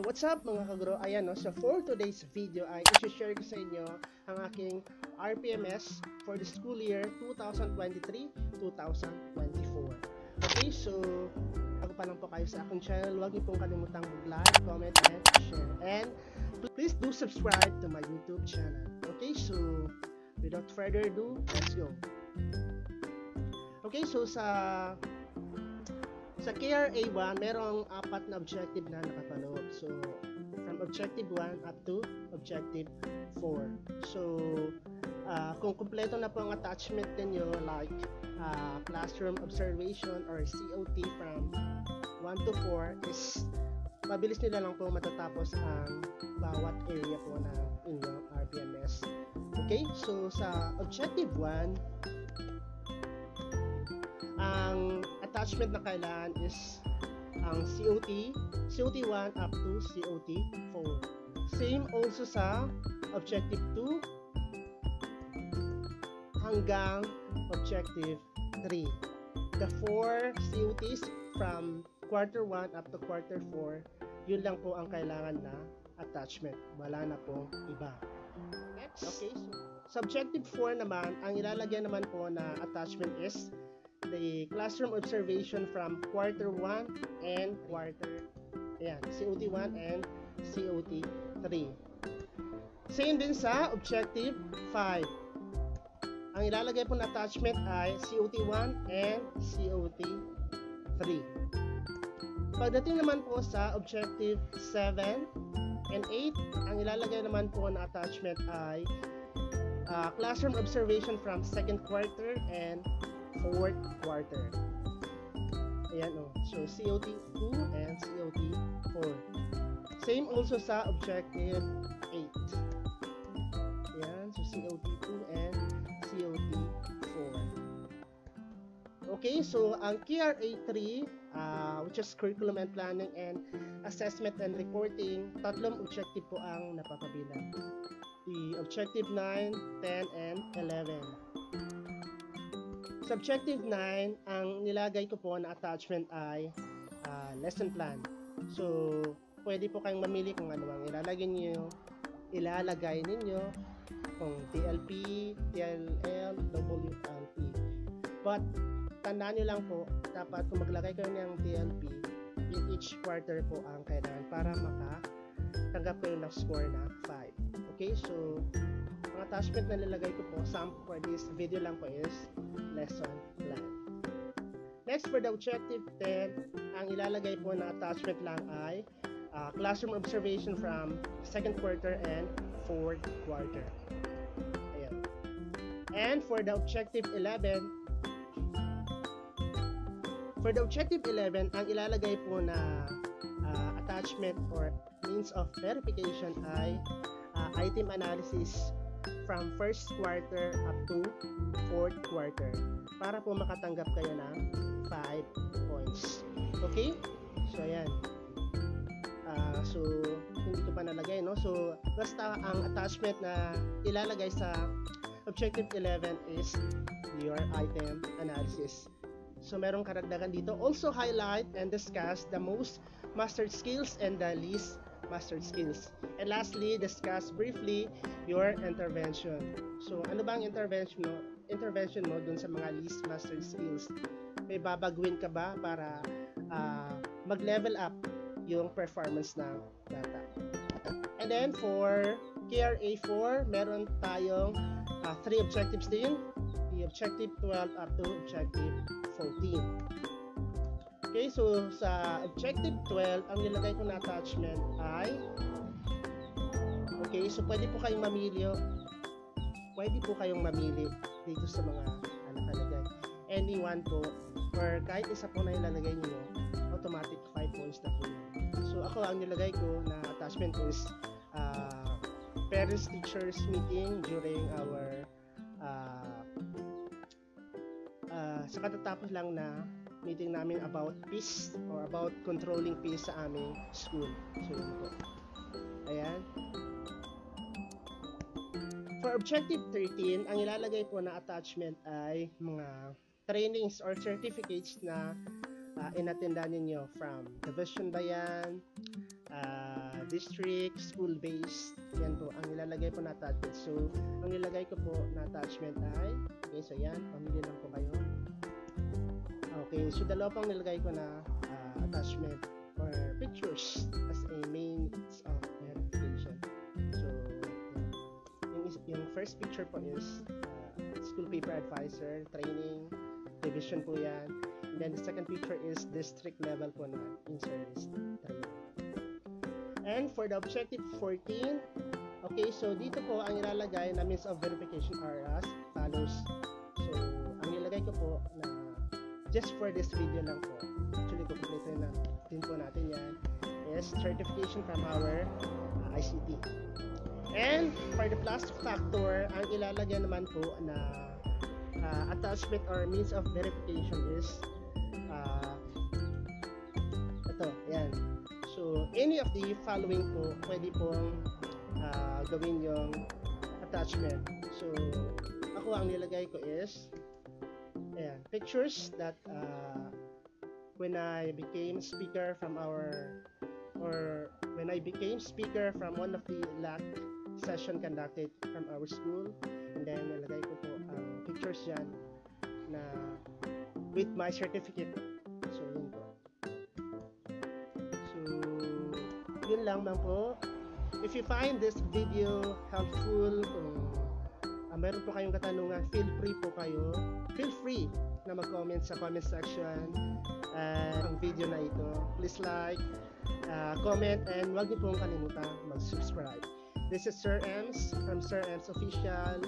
What's up mga kaguro? Ayan no, so for today's video ay i-share ko sa inyo ang aking RPMS for the school year 2023-2024. Okay, so bago pa lang po kayo sa aking channel, huwag niyo pong kalimutang mag-like, comment, and share. And please do subscribe to my YouTube channel. Okay, so without further ado, let's go. Okay, so sa KRA 1, merong 4 na objective na nakapaloob. So, from objective 1 up to objective 4. So, kung kumpleto na po ang attachment ninyo like classroom observation or COT from 1 to 4 is mabilis nila lang po matatapos ang bawat area po na inyong RPMS. Okay, so sa objective 1, ang attachment na kailangan is ang COT 1 up to COT 4. Same also sa objective 2 hanggang objective 3. The 4 COTs from quarter 1 up to quarter 4, yun lang po ang kailangan na attachment. Wala na pong iba. Next, okay, so sa objective 4 naman, ang ilalagyan naman po na attachment is the classroom observation from quarter 1 and quarter, ayan, COT 1 and COT 3. Same din sa objective 5. Ang ilalagay po na attachment ay COT 1 and COT 3. Pagdating naman po sa objective 7 and 8, ang ilalagay naman po na attachment ay classroom observation from second quarter and fourth quarter. Ayan o. So, COT 2 and COT 4. Same also sa objective 8. Ayan. So, COT 2 and COT 4. Okay. So, ang KRA 3, which is Curriculum and Planning and Assessment and Reporting, tatlong objective po ang napapabilang. The objective 9, 10, and 11. Sa objective 9, ang nilagay ko po na attachment ay lesson plan. So, pwede po kayong mamili kung ano ang ilalagay ninyo, kung TLP, TLL, WLP. But, tandaan nyo lang po, dapat kung maglagay kayo ng TLP, in each quarter po ang kailangan para makatanggap kayo ng score na 5. Okay, so, ang attachment na nilagay ko po, sample for this video lang po is lesson plan. Next, for the objective 10, ang ilalagay po na attachment lang ay classroom observation from second quarter and fourth quarter. Ayan. And for the objective 11, ang ilalagay po na attachment or means of verification ay item analysis from first quarter up to fourth quarter para po makatanggap kayo ng 5 points. Okay? So, ayan. So, hindi ko pa nalagay, no? So, basta ang attachment na ilalagay sa objective 11 is your item analysis. So, merong karagdagan dito. Also, highlight and discuss the most mastered skills and the least mastered skills. And lastly, discuss briefly your intervention. So, ano ba ang intervention mo dun sa mga least mastered skills? May babaguhin ka ba para mag-level up yung performance ng data? And then, for KRA 4, meron tayong 3 objectives din. The objective 12 up to objective 14. Okay, so sa objective 12, ang nilagay ko na attachment ay okay, so pwede po kayong mamili dito sa mga nakalagay. Anyone po, or kahit isa po na ilalagay niyo, automatic 5 points na po yun. So ako, ang nilagay ko na attachment is parents-teachers meeting during our sa katatapos lang na meeting namin about peace or about controlling peace sa aming school. So, yun po. Ayan. For objective 13, ang ilalagay po na attachment ay mga trainings or certificates na inattendan ninyo from Division ba yan, district, school-based. Yan po, ang nilalagay po na attachment. So, ang nilagay ko po na attachment ay, okay, so yan, pamili lang po kayo. Okay, so dalawa pang nilagay ko na attachment or pictures as a means of verification. So, yung first picture po is school paper advisor, training, division po yan. And then the second picture is district level po na in-service training. And for the objective 14, okay, so dito po ang ilalagay na means of verification are as follows. So, ang nilagay ko po na just for this video lang po, actually kukumpleto na din po natin yan, is certification from our ICT. And for the plus factor, ang ilalagay naman po na attachment or means of verification is ito, yan. So, any of the following po, pwede pong gawin yung attachment. So, ako ang nilagay ko is ayan, pictures that when I became speaker from when I became speaker from one of the LAC session conducted from our school, and then nilagay ko po ang pictures yan na with my certificate. So, yun po. So, yun lang po. If you find this video helpful, kung meron po kayong katanungan, feel free na mag-comment sa comment section ang video na ito. Please like, comment, and huwag niyo pong kalimutan mag-subscribe. This is Sir Ems from Sir Ems Official.